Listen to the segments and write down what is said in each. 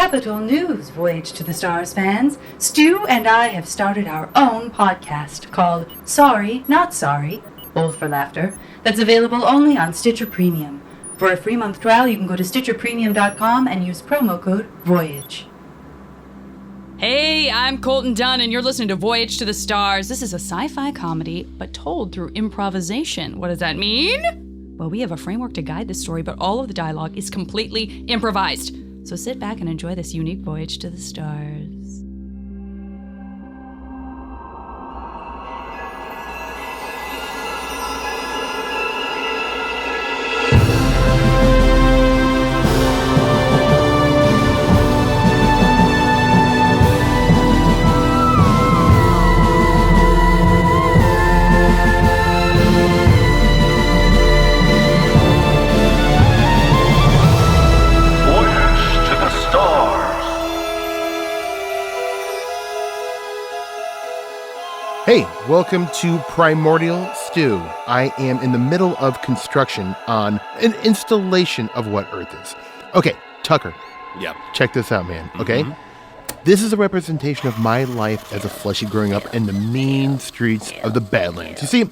Capital news, Voyage to the Stars fans. Stu and I have started our own podcast called Sorry, Not Sorry, both for laughter, that's available only on Stitcher Premium. For a free month trial, you can go to StitcherPremium.com and use promo code VOYAGE. Hey, I'm Colton Dunn, and you're listening to Voyage to the Stars. This is a sci-fi comedy, but told through improvisation. What does that mean? Well, we have a framework to guide the story, but all of the dialogue is completely improvised. So sit back and enjoy this unique voyage to the stars. Hey, welcome to Primordial Stew. I am in the middle of construction on an installation of what Earth is. Okay, Tucker. Yeah. Check this out, man, okay? This is a representation of my life as a fleshy growing up in the mean streets of the Badlands. You see,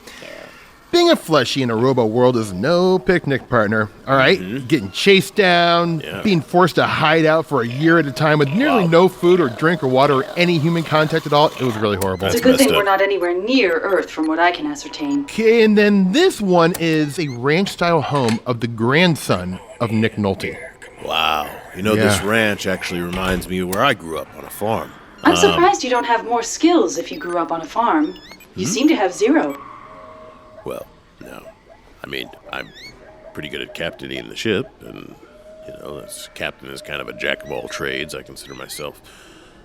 being a fleshy in a robo world is no picnic partner, all right? Getting chased down, being forced to hide out for a year at a time with nearly no food or drink or water or any human contact at all. It was really horrible. It's a good thing we're not anywhere near Earth from what I can ascertain. Okay, and then this one is a ranch-style home of the grandson of Nick Nolte. Wow. You know, this ranch actually reminds me of where I grew up on a farm. I'm surprised you don't have more skills if you grew up on a farm. You seem to have zero. Well, no. I mean, I'm pretty good at captaining the ship, and, you know, as captain is kind of a jack of all trades. I consider myself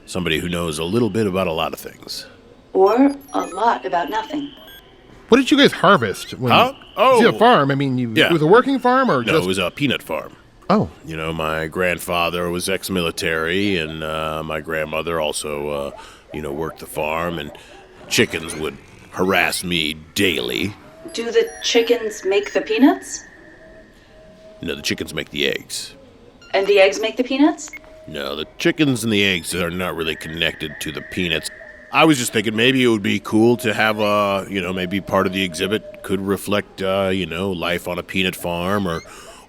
somebody who knows a little bit about a lot of things. Or a lot about nothing. What did you guys harvest? Huh? Was it a farm? I mean, it was a working farm or No, it was a peanut farm. Oh. You know, my grandfather was ex-military, and my grandmother also, worked the farm, and chickens would harass me daily. Do the chickens make the peanuts? No, the chickens make the eggs. And the eggs make the peanuts? No, the chickens and the eggs are not really connected to the peanuts. I was just thinking maybe it would be cool to have maybe part of the exhibit could reflect, life on a peanut farm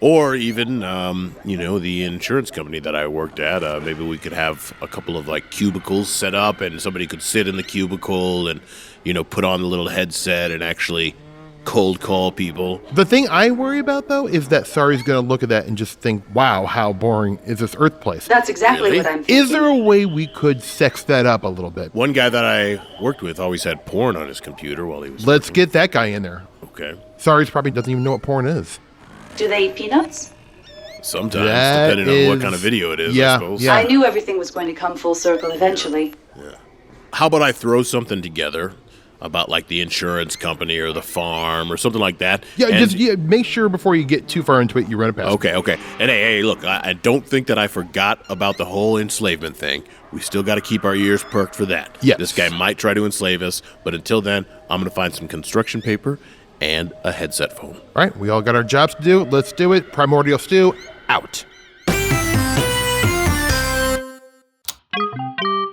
or even, the insurance company that I worked at. Maybe we could have a couple of, cubicles set up and somebody could sit in the cubicle and, put on the little headset and actually cold call people. The thing I worry about, though, is that Sari's going to look at that and just think, wow, how boring is this Earth place? That's exactly what I'm thinking. Is there a way we could sex that up a little bit? One guy that I worked with always had porn on his computer while he was Let's get that guy in there. Okay. Sari's probably doesn't even know what porn is. Do they eat peanuts? Sometimes, depending on what kind of video it is, I suppose. Yeah. I knew everything was going to come full circle eventually. Yeah. How about I throw something together about the insurance company or the farm or something like that? Yeah, just make sure before you get too far into it, you run it past. Okay. And hey, look, I don't think that I forgot about the whole enslavement thing. We still got to keep our ears perked for that. Yes. This guy might try to enslave us, but until then, I'm going to find some construction paper and a headset phone. All right, we all got our jobs to do. Let's do it. Primordial Stew, out.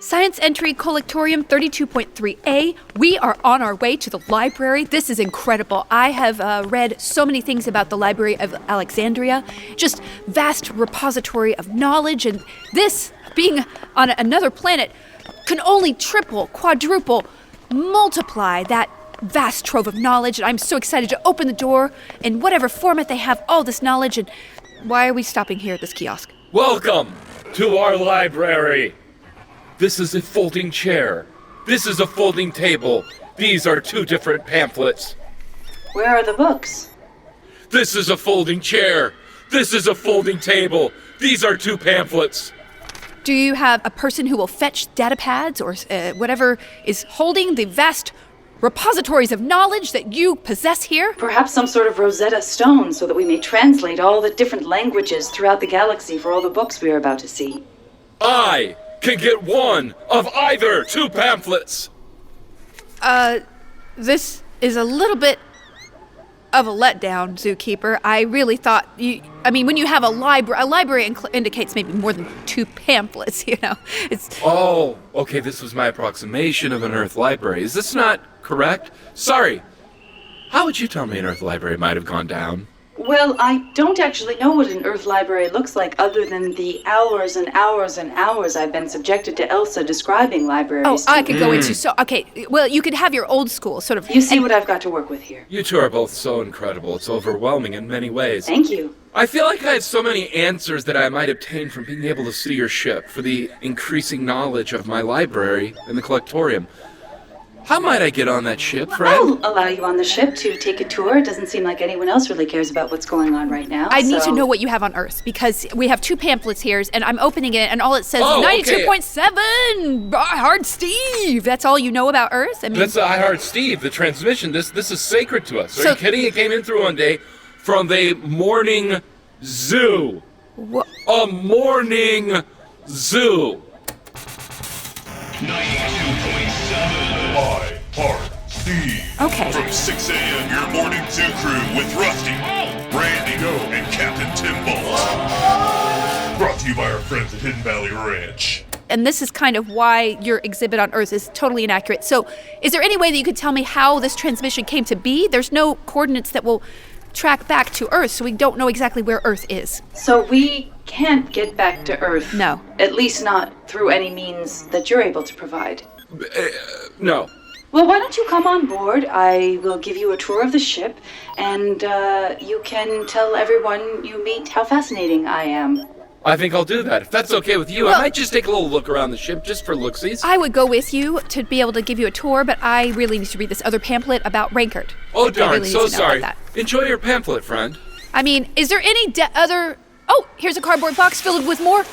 Science entry Collectorium 32.3A. We are on our way to the library. This is incredible. I have read so many things about the Library of Alexandria. Just vast repository of knowledge. And this, being on another planet, can only triple, quadruple, multiply that vast trove of knowledge. And I'm so excited to open the door in whatever format they have all this knowledge. And why are we stopping here at this kiosk? Welcome to our library. This is a folding chair. This is a folding table. These are two different pamphlets. Where are the books? This is a folding chair. This is a folding table. These are two pamphlets. Do you have a person who will fetch data pads or whatever is holding the vast repositories of knowledge that you possess here? Perhaps some sort of Rosetta Stone so that we may translate all the different languages throughout the galaxy for all the books we are about to see. I can get one of either two pamphlets. This is a little bit of a letdown, Zookeeper. I really thought when you have a library indicates maybe more than 2 pamphlets, It's... Oh, okay, this was my approximation of an Earth library. Is this not correct? Sorry. How would you tell me an Earth library might have gone down? Well, I don't actually know what an Earth library looks like other than the hours and hours and hours I've been subjected to Elsa describing libraries. I could go into okay, well, you could have your old school sort of... You see what I've got to work with here. You two are both so incredible. It's overwhelming in many ways. Thank you. I feel like I have so many answers that I might obtain from being able to see your ship for the increasing knowledge of my library in the Collectorium. How might I get on that ship, friend? I'll allow you on the ship to take a tour. It doesn't seem like anyone else really cares about what's going on right now. I need to know what you have on Earth, because we have 2 pamphlets here, and I'm opening it, and all it says is 92.7! I Heart Steve! That's all you know about Earth? That's I Heart Steve, the transmission. This is sacred to us. Are you kidding? It came in through one day from the morning zoo. What? A morning zoo. 92.7 I Heart Steve. Okay. From 6 a.m. your morning zoo crew with Rusty, Randy, and Captain Tim Bolt. Brought to you by our friends at Hidden Valley Ranch. And this is kind of why your exhibit on Earth is totally inaccurate. So, is there any way that you could tell me how this transmission came to be? There's no coordinates that will track back to Earth, so we don't know exactly where Earth is. So we can't get back to Earth. No. At least not through any means that you're able to provide. No. Well, why don't you come on board? I will give you a tour of the ship, and you can tell everyone you meet how fascinating I am. I think I'll do that. If that's okay with you, I might just take a little look around the ship just for looksies. I would go with you to be able to give you a tour, but I really need to read this other pamphlet about Rankard. Oh, darn, really so sorry. That. Enjoy your pamphlet, friend. I mean, is there any other... Oh, here's a cardboard box filled with more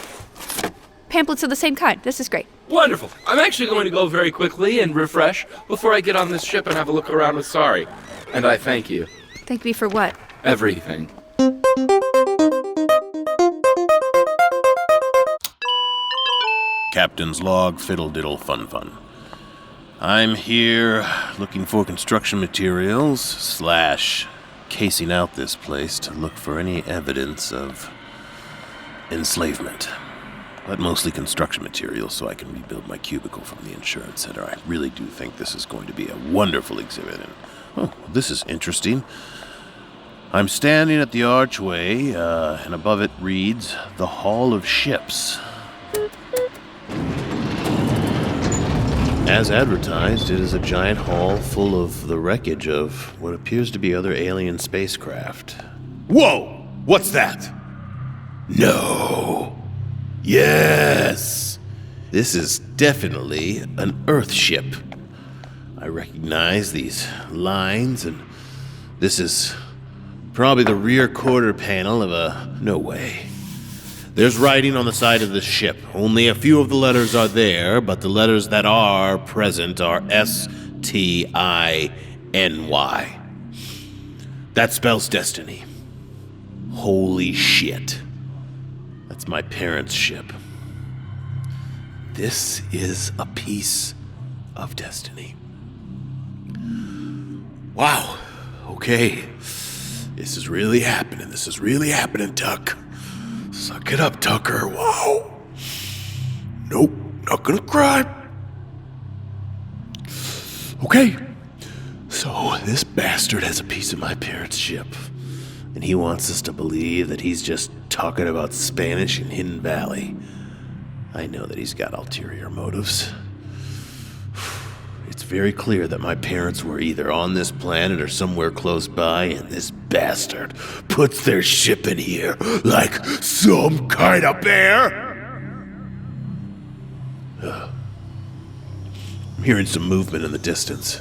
pamphlets of the same kind. This is great. Wonderful. I'm actually going to go very quickly and refresh before I get on this ship and have a look around with Sorry. And I thank you. Thank me for what? Everything. Captain's log, fiddle diddle fun fun. I'm here looking for construction materials / casing out this place to look for any evidence of enslavement. But mostly construction materials so I can rebuild my cubicle from the insurance center. I really do think this is going to be a wonderful exhibit. And, this is interesting. I'm standing at the archway, and above it reads, The Hall of Ships. As advertised, it is a giant hall full of the wreckage of what appears to be other alien spacecraft. Whoa! What's that? No. Yes! This is definitely an Earth ship. I recognize these lines, and this is probably the rear quarter panel of a... No way. There's writing on the side of the ship. Only a few of the letters are there, but the letters that are present are S-T-I-N-Y. That spells destiny. Holy shit. That's my parents' ship. This is a piece of destiny. Wow. Okay. This is really happening. This is really happening, Tuck. Suck it up, Tucker. Wow. Nope, not gonna cry. Okay. So, this bastard has a piece of my parents' ship. And he wants us to believe that he's just talking about Spanish in Hidden Valley. I know that he's got ulterior motives. It's very clear that my parents were either on this planet or somewhere close by, and this bastard puts their ship in here like some kind of bear. I'm hearing some movement in the distance.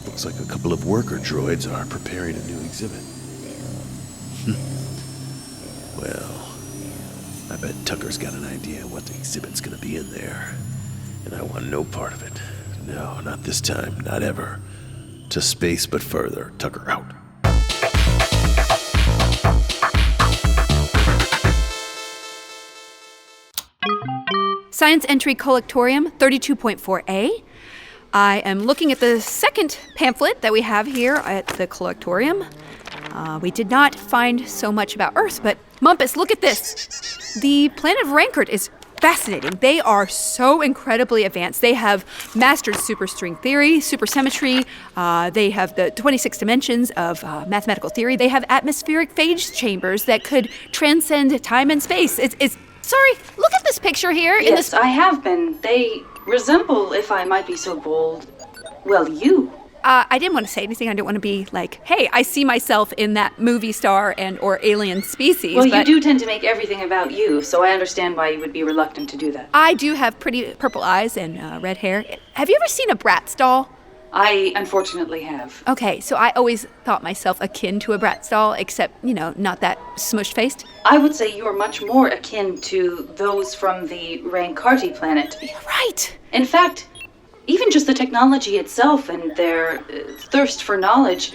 Looks like a couple of worker droids are preparing a new exhibit. Well, I bet Tucker's got an idea what the exhibit's gonna be in there. And I want no part of it. No, not this time, not ever. To space but further. Tucker out. Science entry Collectorium 32.4A. I am looking at the second pamphlet that we have here at the Collectorium. We did not find so much about Earth, but Mumpus, look at this. The planet of Rankard is fascinating. They are so incredibly advanced. They have mastered superstring theory, supersymmetry. They have the 26 dimensions of mathematical theory. They have atmospheric phase chambers that could transcend time and space. Sorry, look at this picture here. Yes, I have been. They resemble, if I might be so bold, well, you. I didn't want to say anything. I didn't want to be like, hey, I see myself in that movie star and or alien species. Well, you do tend to make everything about you, so I understand why you would be reluctant to do that. I do have pretty purple eyes and red hair. Have you ever seen a Bratz doll? I unfortunately have. Okay, so I always thought myself akin to a Bratz doll, except, not that smush-faced. I would say you are much more akin to those from the Rankarti planet. Right. In fact, even just the technology itself and their thirst for knowledge,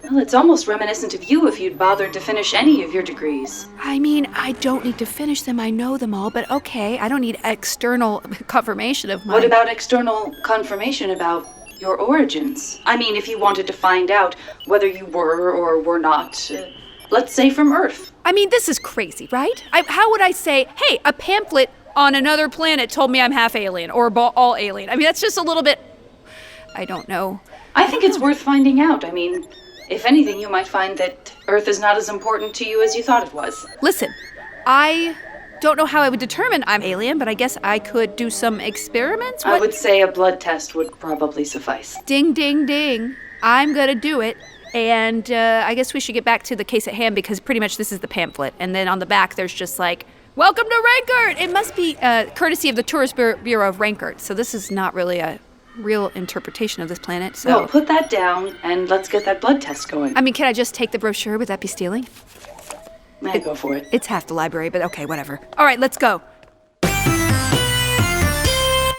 well, it's almost reminiscent of you if you'd bothered to finish any of your degrees. I mean, I don't need to finish them. I know them all, but okay, I don't need external confirmation of my... What about external confirmation about your origins? I mean, if you wanted to find out whether you were or were not, let's say from Earth. I mean, this is crazy, right? How would I say, hey, a pamphlet on another planet told me I'm half alien or all alien? I mean, that's just a little bit... I don't know. I think it's worth finding out. I mean, if anything, you might find that Earth is not as important to you as you thought it was. Listen, I don't know how I would determine I'm alien, but I guess I could do some experiments. I would say a blood test would probably suffice. Ding, ding, ding. I'm gonna do it. And I guess we should get back to the case at hand because pretty much this is the pamphlet. And then on the back, there's just like, welcome to Rankard! It must be courtesy of the Tourist Bureau of Rankard. So this is not really a real interpretation of this planet. So well, put that down and let's get that blood test going. I mean, can I just take the brochure? Would that be stealing? Go for it. It's half the library, but okay, whatever. All right, let's go.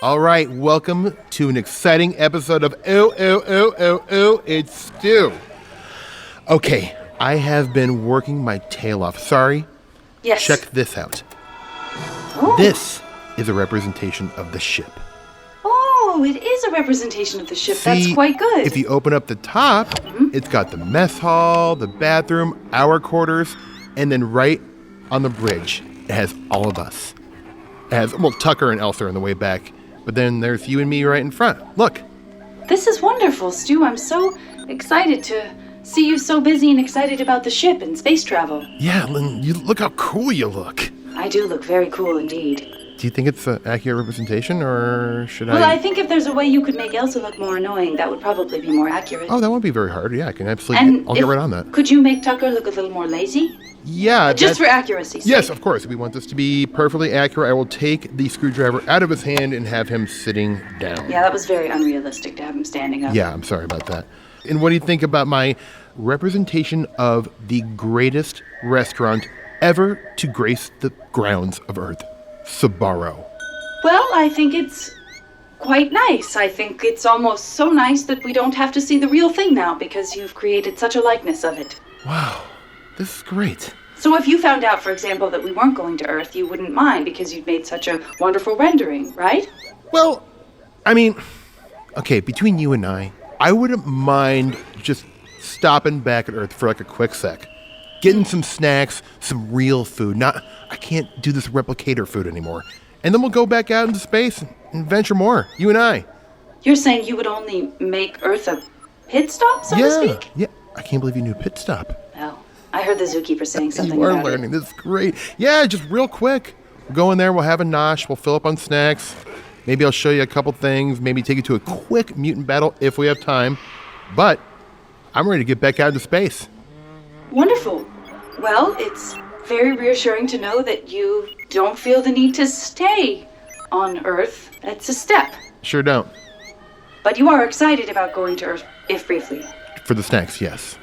All right, welcome to an exciting episode of It's Stew. Okay, I have been working my tail off. Sorry. Yes. Check this out. Oh. This is a representation of the ship. Oh, it is a representation of the ship. See, that's quite good. If you open up the top, it's got the mess hall, the bathroom, our quarters, and then right on the bridge, it has all of us. It has, well, Tucker and Elsa on the way back, but then there's you and me right in front. Look. This is wonderful, Stu. I'm so excited to see you so busy and excited about the ship and space travel. Yeah, Lynn, you look how cool you look. I do look very cool indeed. Do you think it's an accurate representation, or should Well, I think if there's a way you could make Elsa look more annoying, that would probably be more accurate. Oh, that won't be very hard. Yeah, I can absolutely. I'll get right on that. Could you make Tucker look a little more lazy? Yeah. Just for accuracy's sake. Yes, of course. If we want this to be perfectly accurate, I will take the screwdriver out of his hand and have him sitting down. Yeah, that was very unrealistic to have him standing up. Yeah, I'm sorry about that. And what do you think about my representation of the greatest restaurant ever to grace the grounds of Earth, Sbarro? Well, I think it's quite nice. I think it's almost so nice that we don't have to see the real thing now because you've created such a likeness of it. Wow, this is great. So if you found out, for example, that we weren't going to Earth, you wouldn't mind because you'd made such a wonderful rendering, right? Well, I mean, okay, between you and I wouldn't mind just stopping back at Earth for like a quick sec. Getting some snacks, some real food. I can't do this replicator food anymore. And then we'll go back out into space and venture more, you and I. You're saying you would only make Earth a pit stop, so to speak? Yeah. I can't believe you knew pit stop. Well, I heard the Zookeeper saying something You are about learning. it. This is great. Yeah, just real quick. We'll go in there, we'll have a nosh, we'll fill up on snacks. Maybe I'll show you a couple things, maybe take you to a quick mutant battle if we have time. But I'm ready to get back out into space. Wonderful. Well, it's very reassuring to know that you don't feel the need to stay on Earth. That's a step. Sure don't. But you are excited about going to Earth, if briefly. For the snacks, yes.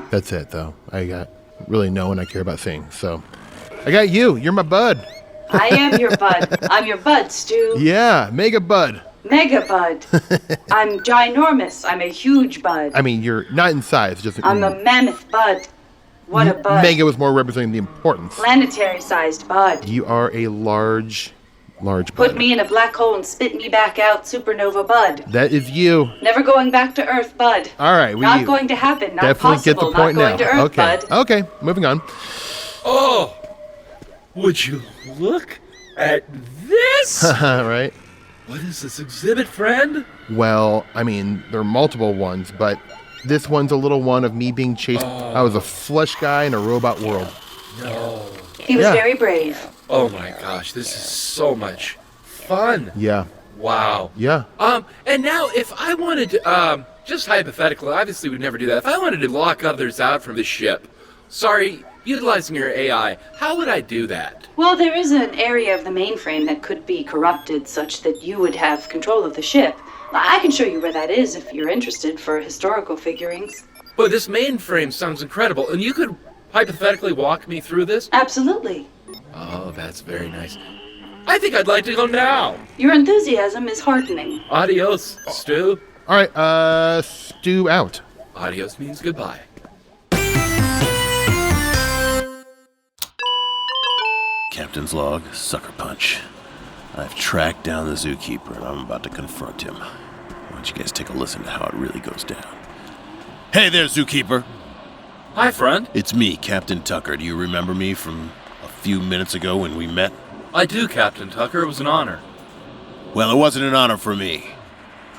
That's it, though. I got really no one I care about seeing. So I got you. You're my bud. I am your bud. I'm your bud, Stu. Yeah, mega bud. Mega bud. I'm ginormous. I'm a huge bud. I mean, you're not in size. Just I'm a mammoth bud. What a bud. Mega was more representing the importance. Planetary-sized bud. You are a large Large bud. Put me in a black hole and spit me back out, supernova bud. That is you. Never going back to Earth, bud. All right. Not going to happen. Not definitely possible. get the point not going now. to Earth, Okay. bud. Okay, moving on. Oh, would you look at this? Right? What is this exhibit, friend? Well, I mean, there are multiple ones, but this one's a little one of me being chased. I was a flesh guy in a robot world. No. He was Yeah. very brave. Oh my gosh, this is so much fun. Yeah. Wow. Yeah. And now if I wanted to, just hypothetically, obviously we'd never do that. If I wanted to lock others out from the ship, sorry, utilizing your AI, how would I do that? Well, there is an area of the mainframe that could be corrupted such that you would have control of the ship. I can show you where that is if you're interested for historical figurings. But this mainframe sounds incredible, and you could hypothetically walk me through this? Absolutely. Oh, that's very nice. I think I'd like to go now. Your enthusiasm is heartening. Adios, Stu. All right, Stu out. Adios means goodbye. Captain's log, sucker punch. I've tracked down the Zookeeper and I'm about to confront him. Why don't you guys take a listen to how it really goes down? Hey there, Zookeeper. Hi, friend. It's me, Captain Tucker. Do you remember me from a few minutes ago when we met? I do, Captain Tucker. It was an honor. Well, it wasn't an honor for me.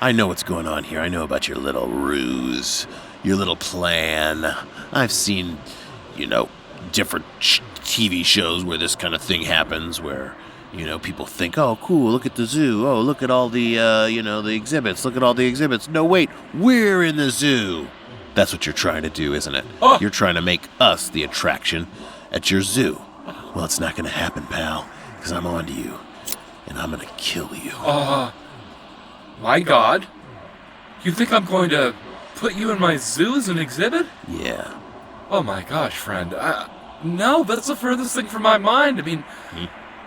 I know what's going on here. I know about your little ruse, your little plan. I've seen, different TV shows where this kind of thing happens, where, people think, oh, cool, look at the zoo. Oh, look at all the, the exhibits. Look at all the exhibits. No, wait, we're in the zoo. That's what you're trying to do, isn't it? Oh. You're trying to make us the attraction at your zoo. Well, it's not going to happen, pal, because I'm on to you, and I'm going to kill you. My God. You think I'm going to put you in my zoo as an exhibit? Yeah. Oh my gosh, friend. No, that's the furthest thing from my mind. I mean,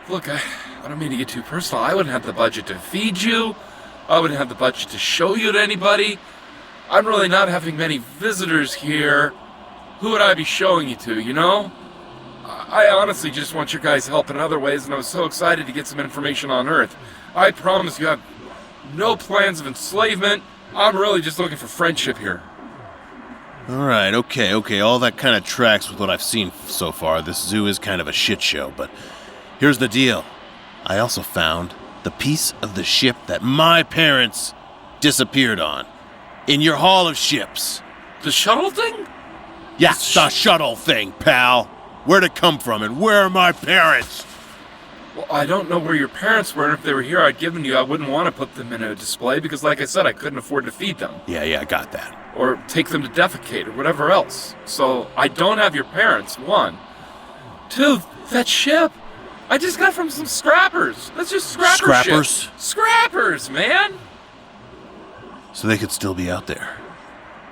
look, I don't mean to get too personal. I wouldn't have the budget to feed you. I wouldn't have the budget to show you to anybody. I'm really not having many visitors here. Who would I be showing you to, I honestly just want your guys' help in other ways, and I was so excited to get some information on Earth. I promise you have no plans of enslavement. I'm really just looking for friendship here. All right, okay. All that kind of tracks with what I've seen so far. This zoo is kind of a shit show, but here's the deal. I also found the piece of the ship that my parents disappeared on. In your hall of ships. The shuttle thing? Yeah, the shuttle thing, pal. Where'd it come from, and where are my parents? Well, I don't know where your parents were, and if they were here, I'd give them to you. I wouldn't want to put them in a display because, like I said, I couldn't afford to feed them. Yeah, I got that. Or take them to defecate or whatever else. So I don't have your parents, one. Two, that ship. I just got from some scrappers. That's just Scrappers? ship. Scrappers, man. So they could still be out there.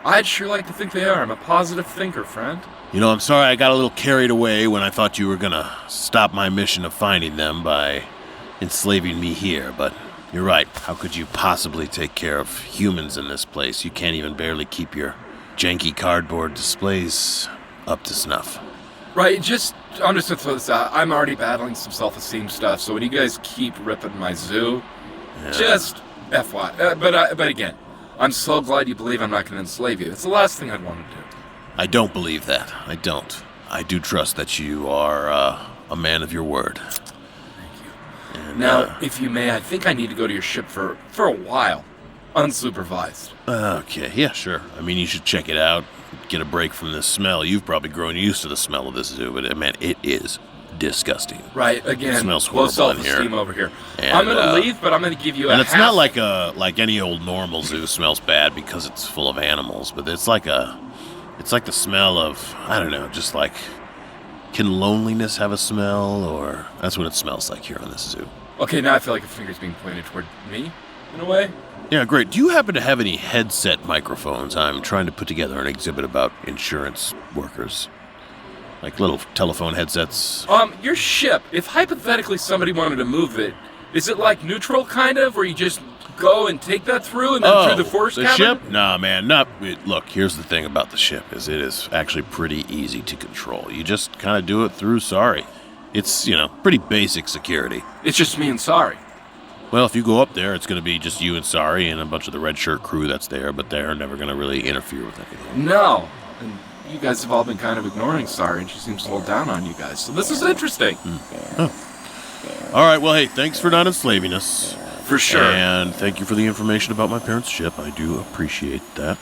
I'd sure like to think they are. I'm a positive thinker, friend. I'm sorry I got a little carried away when I thought you were gonna stop my mission of finding them by enslaving me here, but you're right. How could you possibly take care of humans in this place? You can't even barely keep your janky cardboard displays up to snuff. Right, just understand this out. I'm already battling some self-esteem stuff, so when you guys keep ripping my zoo, just FY. But again, I'm so glad you believe I'm not going to enslave you. It's the last thing I'd want to do. I don't believe that. I don't. I do trust that you are a man of your word. Thank you. And, now, if you may, I think I need to go to your ship for a while. Unsupervised. Okay, yeah, sure. I mean, you should check it out. Get a break from this smell. You've probably grown used to the smell of this zoo, but man, it is disgusting. Right, again, It smells low horrible in self-esteem here. over here. And, I'm going to leave, but I'm going to give you a And it's half. not like any old normal zoo smells bad because it's full of animals, but it's like the smell of, I don't know, just like, can loneliness have a smell? Or that's what it smells like here on this zoo. Okay, now I feel like a finger's being pointed toward me, in a way. Yeah, great. Do you happen to have any headset microphones? I'm trying to put together an exhibit about insurance workers. Like little telephone headsets. Your ship, if hypothetically somebody wanted to move it, is it like neutral kind of, where you just go and take that through and then through the force cabin? Ship? Nah, man, look, here's the thing about the ship, is it is actually pretty easy to control. You just kind of do it through Sorry. It's, pretty basic security. It's just me and Sorry. Well, if you go up there, it's going to be just you and Sari and a bunch of the red shirt crew that's there, but they're never going to really interfere with anything. No. And you guys have all been kind of ignoring Sari, and she seems to hold down on you guys. So this is interesting. Oh. All right, well, hey, thanks for not enslaving us. For sure. And thank you for the information about my parents' ship. I do appreciate that.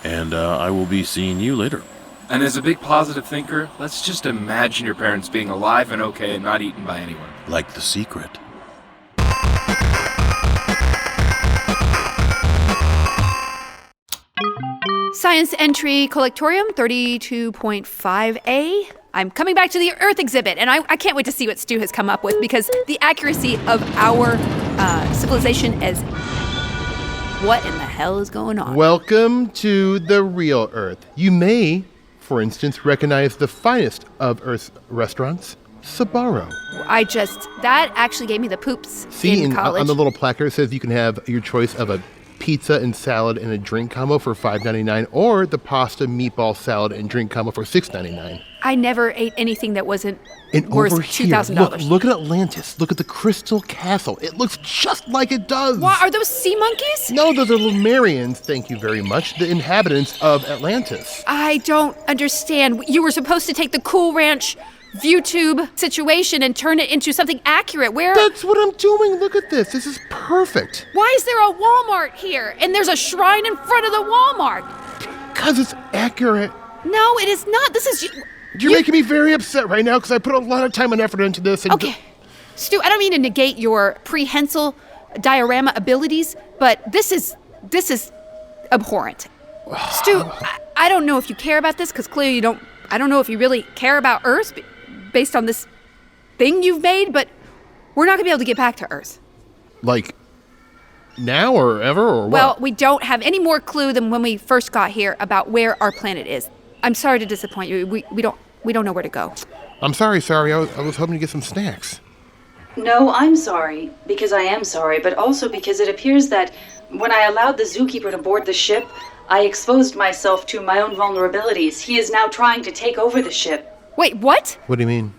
And I will be seeing you later. And as a big positive thinker, let's just imagine your parents being alive and okay and not eaten by anyone. Like The Secret. Science entry Collectorium 32.5A. I'm coming back to the Earth exhibit, and I can't wait to see what Stu has come up with, because the accuracy of our civilization is... What in the hell is going on? Welcome to the real Earth. You may, for instance, recognize the finest of Earth's restaurants, Sbarro. That actually gave me the poops in college. On the little placard it says you can have your choice of a pizza and salad and a drink combo for $5.99, or the pasta, meatball, salad, and drink combo for $6.99. I never ate anything that wasn't And worth over here, $2,000. look at Atlantis. Look at the Crystal Castle. It looks just like it does. What, are those sea monkeys? No, those are Lumerians, thank you very much, the inhabitants of Atlantis. I don't understand. You were supposed to take the Cool Ranch ViewTube situation and turn it into something accurate. That's what I'm doing. Look at this. This is perfect. Why is there a Walmart here? And there's a shrine in front of the Walmart. Because it's accurate. No, it is not. This is... You're making me very upset right now because I put a lot of time and effort into this. And Okay. Stu, I don't mean to negate your prehensile diorama abilities, but this is abhorrent. Stu, I don't know if you care about this, because clearly you don't... I don't know if you really care about Earth based on this thing you've made, but we're not going to be able to get back to Earth. Like, now or ever or what? Well, we don't have any more clue than when we first got here about where our planet is. I'm sorry to disappoint you. We don't know where to go. I'm sorry. I was hoping to get some snacks. No, I'm sorry, because I am sorry, but also because it appears that when I allowed the Zookeeper to board the ship, I exposed myself to my own vulnerabilities. He is now trying to take over the ship. Wait, what? What do you mean?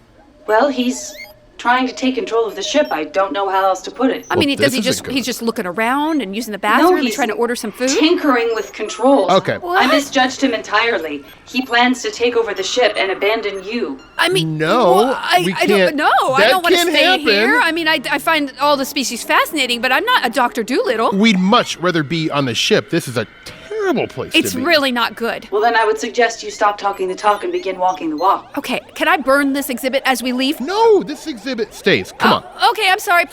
Well, he's trying to take control of the ship. I don't know how else to put it. I mean, Well, he's just looking around and using the bathroom and he's trying to order some food? Tinkering with controls. Okay. What? I misjudged him entirely. He plans to take over the ship and abandon you. I mean, No, well, we I don't can't- know. I that don't want to can't stay happen. here. I mean, I find all the species fascinating, but I'm not a Dr. Dolittle. We'd much rather be on the ship. This is a terrible place It's to be. really not good. Well, then I would suggest you stop talking the talk and begin walking the walk. Okay, can I burn this exhibit as we leave? No, this exhibit stays. Come on. Okay, I'm sorry.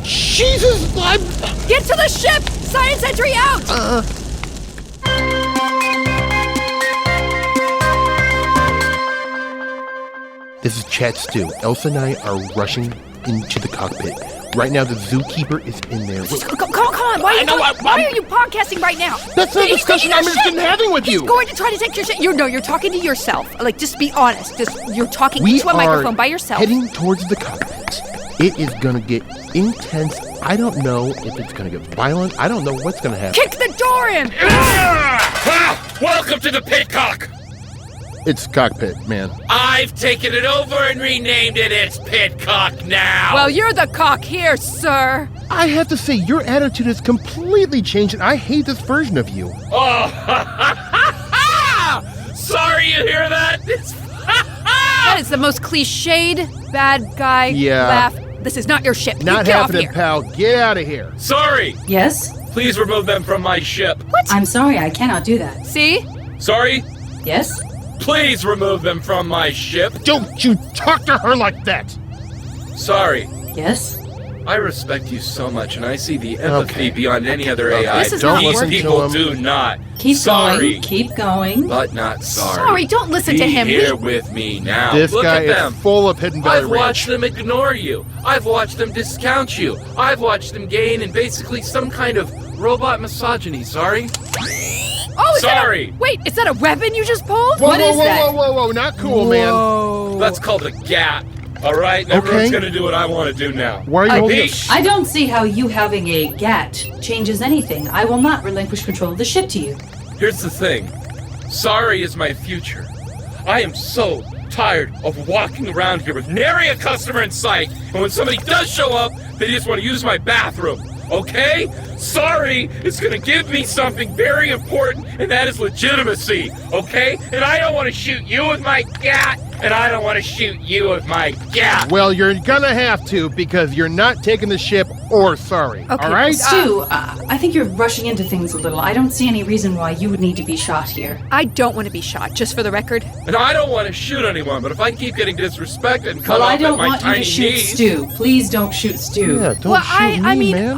Jesus, Get to the ship! Science entry out! This is Chat Stew. Elsa and I are rushing into the cockpit. Right now, the Zookeeper is in there. Come on! Why are you podcasting right now? That's not a He's discussion taking I'm our interested in ship. having with you. He's going to try to take your ship. You're talking to yourself. Like, just be honest. You're talking We into a are microphone by yourself. heading towards the cockpit. It is gonna get intense. I don't know if it's gonna get violent. I don't know what's gonna happen. Kick the door in! Welcome to the Pitcock! It's cockpit, man. I've taken it over and renamed it. It's Pitcock now! Well, you're the cock here, sir. I have to say, your attitude has completely changed, and I hate this version of you. Oh, sorry you hear that? That is the most cliched bad guy laugh. This is not your ship. Not you get off happening, here. pal. Get out of here. Sorry! Yes? Please remove them from my ship. I'm sorry, I cannot do that. See? Sorry? Yes? Please remove them from my ship. Don't you talk to her like that. Sorry. Yes? I respect you so much, and I see the empathy Okay. beyond any other AI. This is Don't not These listen to people him. do not. Keep Sorry, going. Keep going. but not sorry. Sorry, don't listen to him. Be here with me now. This Look guy at them. is full of Hidden Valley I've watched Ranch. them ignore you. I've watched them discount you. I've watched them gain in basically some kind of robot misogyny. Sorry? Oh, is Sorry. is that a weapon you just pulled? Whoa, What whoa, is whoa, that? whoa, not cool, man. That's called a gat. All right? And everyone's going to do what I want to do now. Why are you holding it? Peace. I don't see how you having a GAT changes anything. I will not relinquish control of the ship to you. Here's the thing. Sorry is my future. I am so tired of walking around here with nary a customer in sight, and when somebody does show up, they just want to use my bathroom. Okay? Sorry, it's gonna give me something very important, and that is legitimacy, okay? And I don't want to shoot you with my gat, and I don't want to shoot you with my gat. Well, you're gonna have to, because you're not taking the ship or sorry. Okay, all right? Stu, I think you're rushing into things a little. I don't see any reason why you would need to be shot here. I don't want to be shot, just for the record. And I don't want to shoot anyone, but if I keep getting disrespected and cut Well, I off don't at my want you tiny to shoot knees... Stu. Please don't shoot Stu. Yeah, don't Well, shoot me, I mean, man.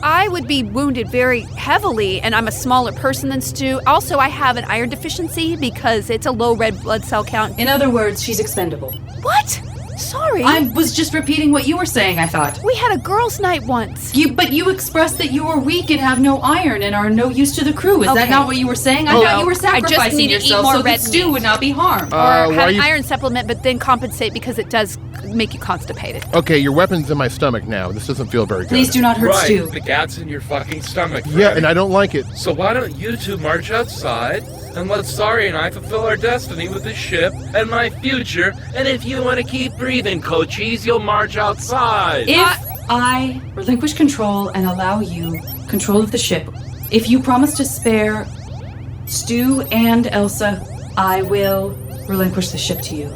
I would be wounded very heavily, and I'm a smaller person than Stu. Also, I have an iron deficiency because it's a low red blood cell count. In other words, she's expendable. What? Sorry. I was just repeating what you were saying, I thought. We had a girls' night once. But you expressed that you are weak and have no iron and are no use to the crew. Is that Okay. not what you were saying? I Oh, thought you were I just sacrificing need to eat yourself more so that red Stu meat. would not be harmed. Or why have an you- iron supplement, but then compensate because it does make you constipated. Okay, your weapon's in my stomach now. This doesn't feel very good. Please do not hurt Right, Stu. the gat's in your fucking stomach, Yeah, Freddy. and I don't like it. So why don't you two march outside and let Sorry and I fulfill our destiny with the ship and my future, and if you want to keep breathing, Coachies, you'll march outside. If I relinquish control and allow you control of the ship, if you promise to spare Stu and Elsa, I will relinquish the ship to you.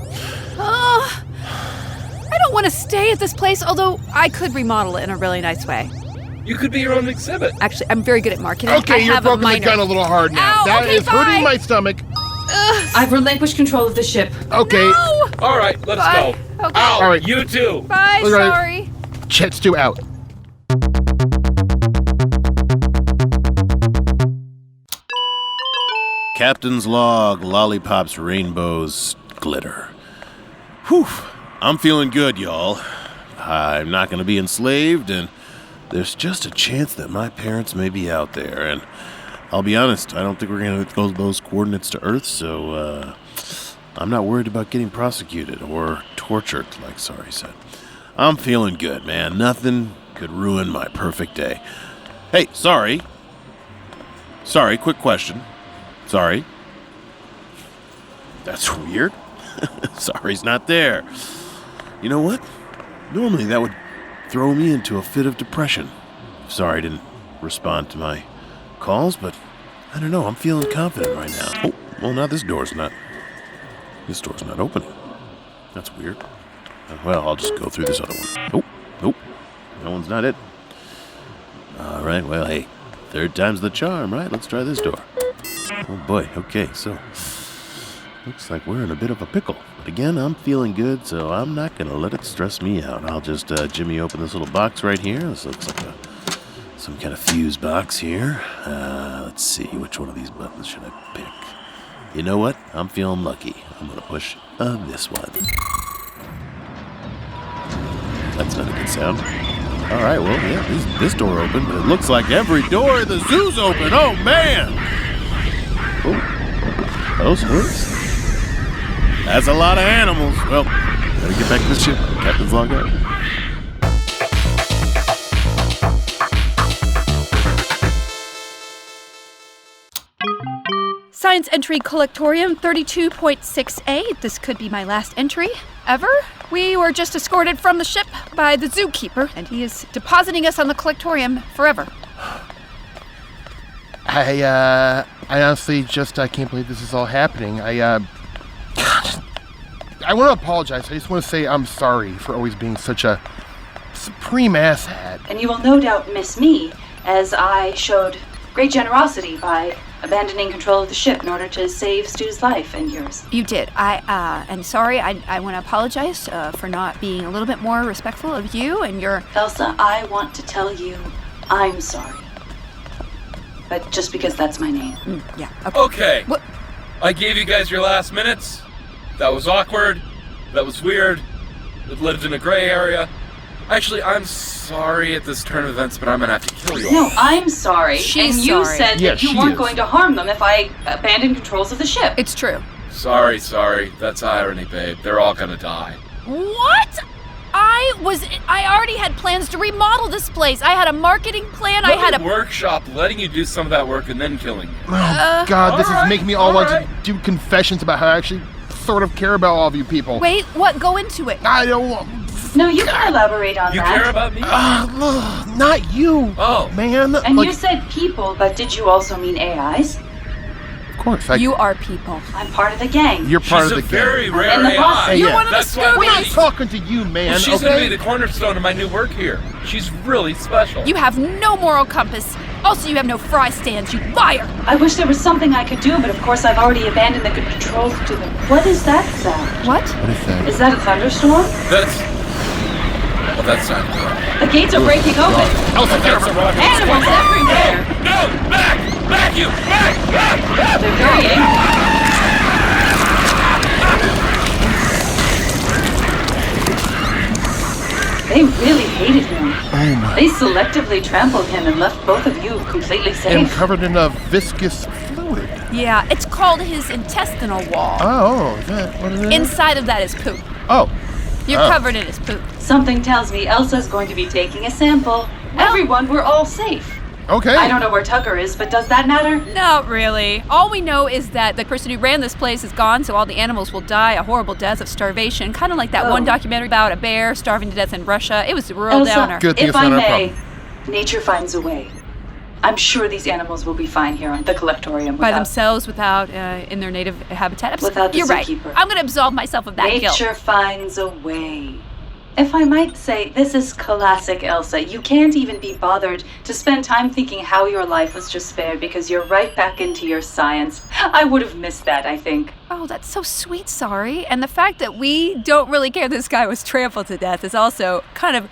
I don't want to stay at this place, although I could remodel it in a really nice way. You could be your own exhibit. Actually, I'm very good at marketing. I Okay, you're have a broken the minor. gun a little hard now. Ow, That okay, is hurting bye. my stomach. I've relinquished control of the ship. Okay, No! All right, let's Bye. go. Okay. Ow, All right. you too. Bye, All right. sorry. Chet Stew out. Captain's log, lollipops, rainbows, glitter. Whew, I'm feeling good, y'all. I'm not going to be enslaved, and there's just a chance that my parents may be out there. And I'll be honest, I don't think we're going to go those coordinates to Earth, so I'm not worried about getting prosecuted or tortured, like Sorry said. I'm feeling good, man. Nothing could ruin my perfect day. Hey, Sorry, quick question. Sorry. That's weird. Sorry's not there. You know what? Normally that would throw me into a fit of depression. Sorry didn't respond to my calls, but I don't know. I'm feeling confident right now. Oh, well, now this door's not opening. That's weird. Well, I'll just go through this other one. Nope. That one's not it. All right, well, hey, third time's the charm, right? Let's try this door. Oh boy, okay, so looks like we're in a bit of a pickle. But again, I'm feeling good, so I'm not gonna let it stress me out. I'll just jimmy open this little box right here. This looks like some kind of fuse box here. Let's see, which one of these buttons should I pick? You know what? I'm feeling lucky. I'm gonna push this one. That's not a good sound. All right, well, yeah, this door opened, but it looks like every door in the zoo's open. Oh, man! Oh, those hurts. That's a lot of animals. Well, gotta get back to the ship. Captain's log out. Science entry Collectorium 32.6A. This could be my last entry ever. We were just escorted from the ship by the Zookeeper, and he is depositing us on the Collectorium forever. I honestly just I can't believe this is all happening. I want to apologize. I just want to say I'm sorry for always being such a supreme asshat. And you will no doubt miss me, as I showed great generosity by abandoning control of the ship in order to save Stu's life and yours. You did. I'm sorry. I want to apologize for not being a little bit more respectful of you and your... Elsa, I want to tell you I'm sorry. But just because that's my name. Yeah. Okay. What? I gave you guys your last minutes. That was awkward. That was weird. It lived in a gray area. Actually, I'm sorry at this turn of events, but I'm gonna have to kill you all. No, I'm sorry. She's and you sorry. said Yeah, that you she weren't is. going to harm them if I abandoned controls of the ship. It's true. Sorry. That's irony, babe. They're all gonna die. What? I already had plans to remodel this place. I had a marketing plan. I had a... workshop letting you do some of that work and then killing you. Oh, God, this is Alright, making me all want to alright. do confessions about how I actually sort of care about all of you people. Wait, what? Go into it. I don't... No, you can elaborate on You that. care about me? Not you, Oh. man. And Like, you said people, but did you also mean AIs? of course. You are people. I'm part of the gang. You're part She's of a the very gang. rare And the boss- AI. Hey, You're yeah. one of the That's why We're not Scoobies. talking to you, man, Well, she's okay? gonna be the cornerstone of my new work here. She's really special. You have no moral compass. Also, you have no fry stands, you liar. I wish there was something I could do, but of course I've already abandoned the controls to them. What is that sound? What? What is that? Is that a thunderstorm? That's not good. The gates are breaking open. Elsa, get That's a over. rocket. Animals everywhere. No! Back! Back you! Back! They're very angry. They really hated him. Oh, my. They selectively trampled him and left both of you completely And safe. covered in a viscous fluid. Yeah, it's called his intestinal wall. Oh, is that what it is? Inside of that is poop. Oh. You're Oh. covered in his poop. Something tells me Elsa's going to be taking a sample. Everyone, we're all safe. Okay. I don't know where Tucker is, but does that matter? Not really. All we know is that the person who ran this place is gone, so all the animals will die a horrible death of starvation. Kind of like that one documentary about a bear starving to death in Russia. It was a real Elsa, downer. Good thing if it's not I our may, problem. nature finds a way. I'm sure these animals will be fine here on the Collectorium. By without- themselves, without in their native habitat. Without the You're right. Zookeeper. I'm going to absolve myself of that guilt. Nature finds a way. If I might say, this is classic Elsa. You can't even be bothered to spend time thinking how your life was just spared because you're right back into your science. I would have missed that, I think. Oh, that's so sweet, sorry. And the fact that we don't really care this guy was trampled to death is also kind of...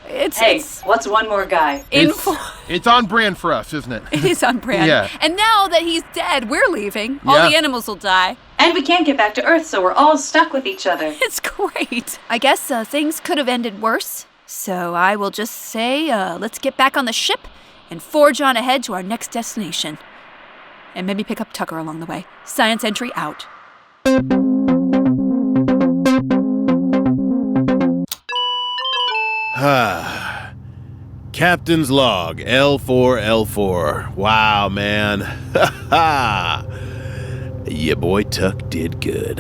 Hey, what's one more guy? It's on brand for us, isn't it? It is on brand. Yeah. And now that he's dead, we're leaving. All Yeah. the animals will die. And we can't get back to Earth, so we're all stuck with each other. It's great. I guess things could have ended worse. So I will just say, let's get back on the ship and forge on ahead to our next destination. And maybe pick up Tucker along the way. Science entry out. Captain's log, L4L4. Wow, man. Yeah, boy, Tuck did good.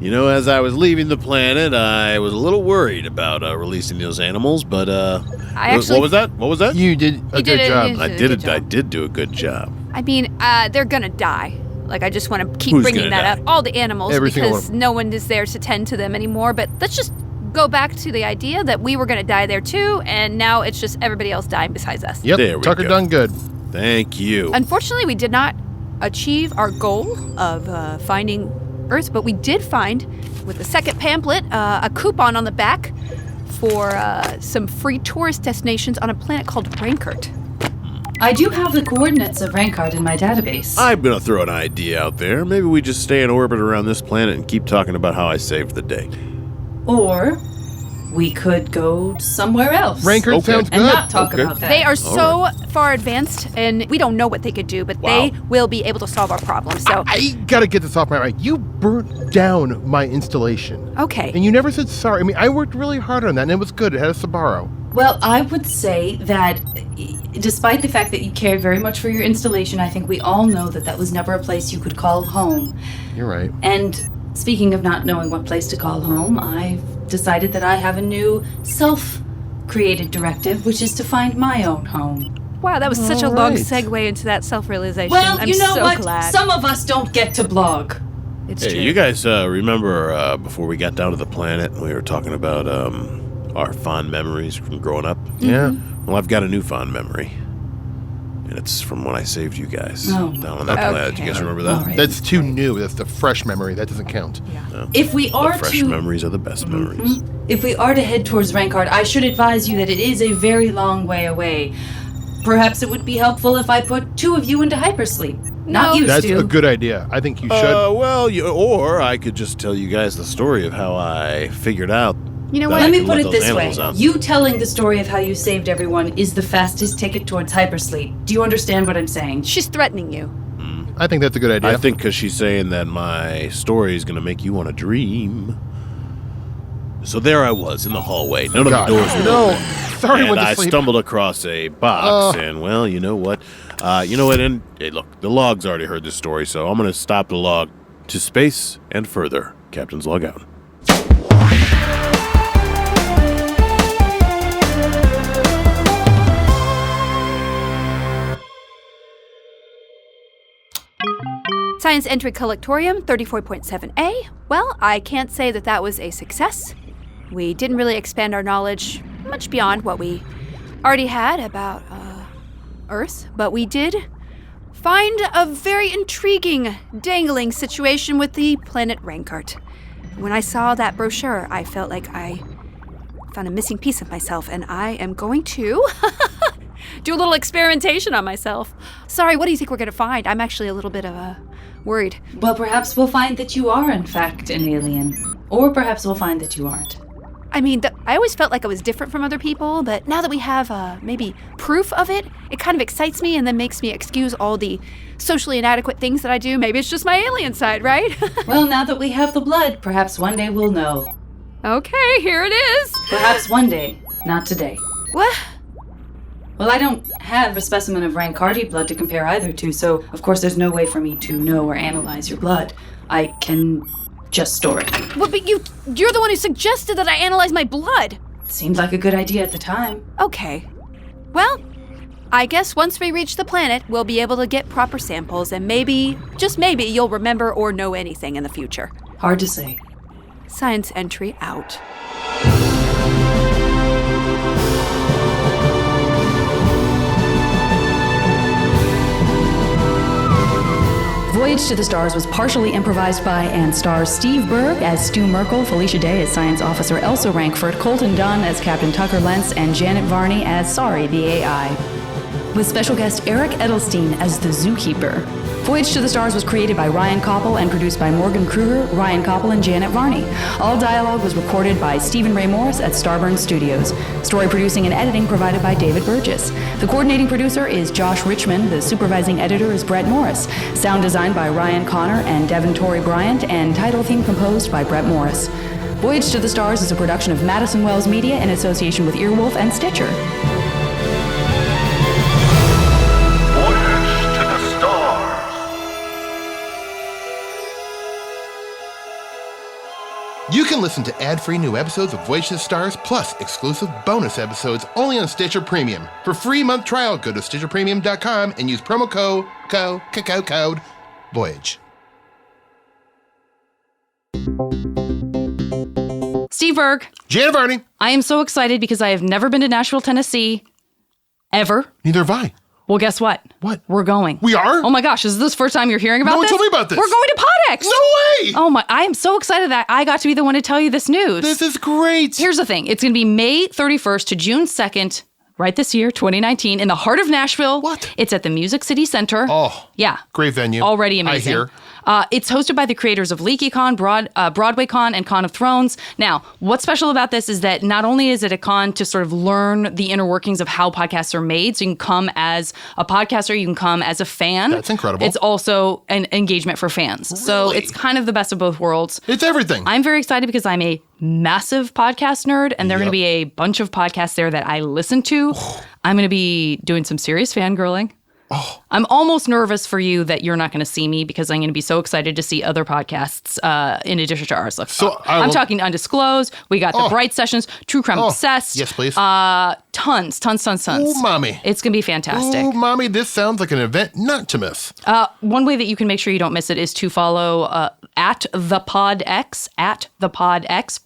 You know, as I was leaving the planet, I was a little worried about releasing those animals, but what was that? What was that? You did a You good did it. job. You I did a did good it. I job. did do a good job. I mean, they're gonna die. Like, I just want to keep Who's bringing gonna that die? up. All the animals, Every single because one. no one is there to tend to them anymore. But let's just go back to the idea that we were going to die there too, and now it's just everybody else dying besides us. Yep, There we Tucker go. done good. Thank you. Unfortunately, we did not achieve our goal of finding Earth, but we did find, with the second pamphlet, a coupon on the back for some free tourist destinations on a planet called Rankart. I do have the coordinates of Rankart in my database. I'm gonna throw an idea out there. Maybe we just stay in orbit around this planet and keep talking about how I saved the day. Or we could go somewhere else. Rankart Okay. sounds good. and not talk Okay. about that. They are so far advanced, and we don't know what they could do, but they Wow. will be able to solve our problem. So, I gotta get this off my mind. You burnt down my installation. okay. And you never said sorry. I mean, I worked really hard on that, and it was good. It had a Sbarro. Well, I would say that despite the fact that you cared very much for your installation, I think we all know that that was never a place you could call home. You're right. And speaking of not knowing what place to call home, I've decided that I have a new self-created directive, which is to find my own home. Wow, that was such a All long right. segue into that self-realization. Well, I'm you know so what? glad. Some of us don't get to blog. It's Hey, true. you guys remember before we got down to the planet, we were talking about our fond memories from growing up? Yeah. Well, I've got a new fond memory. And it's from when I saved you guys Oh. down on that Okay. planet. You guys remember that? All right. That's too new. That's the fresh memory. That doesn't count. No. If we The are fresh to memories are the best memories. If we are to head towards Rankart, I should advise you that it is a very long way away. Perhaps it would be helpful if I put two of you into hypersleep. Not No. you, That's Stu. a good idea. I think you should. Well, or I could just tell you guys the story of how I figured out. You know that what? I Let me could put it those this way. animals out. You telling the story of how you saved everyone is the fastest ticket towards hypersleep. Do you understand what I'm saying? She's threatening you. I think that's a good idea. I think because she's saying that my story is going to make you want to dream. So there I was in the hallway. None God. of the doors were No. open. Sorry, And went to I sleep. stumbled across a box, and well, you know what? And hey, look, the log's already heard this story, so I'm going to stop the log To space and further. Captain's log out. Science entry Collectorium 34.7A. Well, I can't say that was a success. We didn't really expand our knowledge much beyond what we already had about Earth, but we did find a very intriguing, dangling situation with the planet Rankart. When I saw that brochure, I felt like I found a missing piece of myself, and I am going to do a little experimentation on myself. Sorry, what do you think we're going to find? I'm actually a little bit worried. Well, perhaps we'll find that you are, in fact, an alien. Or perhaps we'll find that you aren't. I mean, I always felt like I was different from other people, but now that we have maybe proof of it, it kind of excites me and then makes me excuse all the socially inadequate things that I do. Maybe it's just my alien side, right? Well, now that we have the blood, perhaps one day we'll know. Okay, here it is. Perhaps one day, not today. What? Well, I don't have a specimen of Rankardi blood to compare either to, so of course there's no way for me to know or analyze your blood. I can just store it. Well, but you're the one who suggested that I analyze my blood. Seemed like a good idea at the time. Okay. Well, I guess once we reach the planet, we'll be able to get proper samples, and maybe, just maybe, you'll remember or know anything in the future. Hard to say. Science entry out. Voyage to the Stars was partially improvised by and stars Steve Berg as Stu Merkel, Felicia Day as Science Officer Elsa Rankford, Colton Dunn as Captain Tucker Lentz, and Janet Varney as Sorry, the AI. With special guest Eric Edelstein as the Zookeeper. Voyage to the Stars was created by Ryan Copple and produced by Morgan Kruger, Ryan Copple, and Janet Varney. All dialogue was recorded by Stephen Ray Morris at Starburns Studios. Story producing and editing provided by David Burgis. The coordinating producer is Josh Richmond. The supervising editor is Brett Morris. Sound designed by Ryan Connor and Devin Torey-Bryant, and title theme composed by Brett Morris. Voyage to the Stars is a production of Madison Wells Media in association with Earwolf and Stitcher. You can listen to ad-free new episodes of Voyage to the Stars, plus exclusive bonus episodes only on Stitcher Premium. For free month trial, go to StitcherPremium.com and use promo code Voyage. Steve Berg. Janet Varney. I am so excited because I have never been to Nashville, Tennessee. Ever. Neither have I. Well, guess what? What? We're going. We are? Oh my gosh, is this the first time you're hearing about this? No one told me about this. We're going to Podex. No way! Oh my, I am so excited that I got to be the one to tell you this news. This is great. Here's the thing. It's going to be May 31st to June 2nd, right this year, 2019, in the heart of Nashville. What? It's at the Music City Center. Oh. Yeah. Great venue. Already amazing. I hear. It's hosted by the creators of LeakyCon, Broadway Con, and Con of Thrones. Now, what's special about this is that not only is it a con to sort of learn the inner workings of how podcasts are made, so you can come as a podcaster, you can come as a fan. That's incredible. It's also an engagement for fans. Really? So it's kind of the best of both worlds. It's everything. I'm very excited because I'm a massive podcast nerd, and there are going to be a bunch of podcasts there that I listen to. I'm going to be doing some serious fangirling. Oh. I'm almost nervous for you that you're not going to see me because I'm going to be so excited to see other podcasts in addition to ours. So I'm talking Undisclosed. We got the Bright Sessions, True Crime Obsessed. Yes, please. Tons. Ooh, mommy. It's going to be fantastic. Ooh, mommy, this sounds like an event not to miss. One way that you can make sure you don't miss it is to follow at the PodX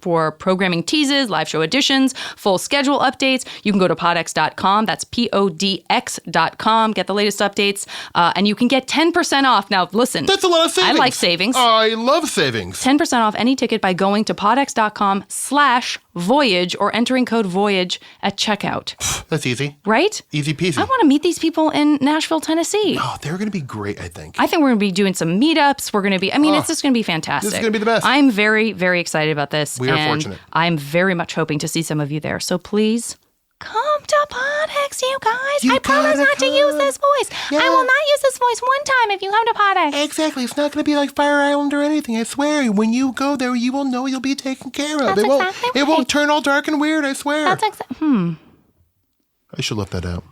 for programming teases, live show editions, full schedule updates. You can go to podx.com. That's podx.com. Get the latest updates, and you can get 10% off. Now, listen. That's a lot of savings. I like savings. I love savings. 10% off any ticket by going to podx.com/voyage or entering code VOYAGE at checkout. That's easy. Right? Easy peasy. I want to meet these people in Nashville, Tennessee. Oh, they're going to be great, I think. I think we're going to be doing some meetups. We're going to be, it's just going to be fantastic. This is going to be the best. I'm very, very excited about this. We are and fortunate. I'm very much hoping to see some of you there. So please come to Podex, you guys. I promise not to use this voice. Yeah. I will not use this voice one time if you come to Podex. Exactly. It's not going to be like Fire Island or anything. I swear. When you go there, you will know you'll be taken care of. It won't turn all dark and weird, I swear. That's exactly. I should let that out.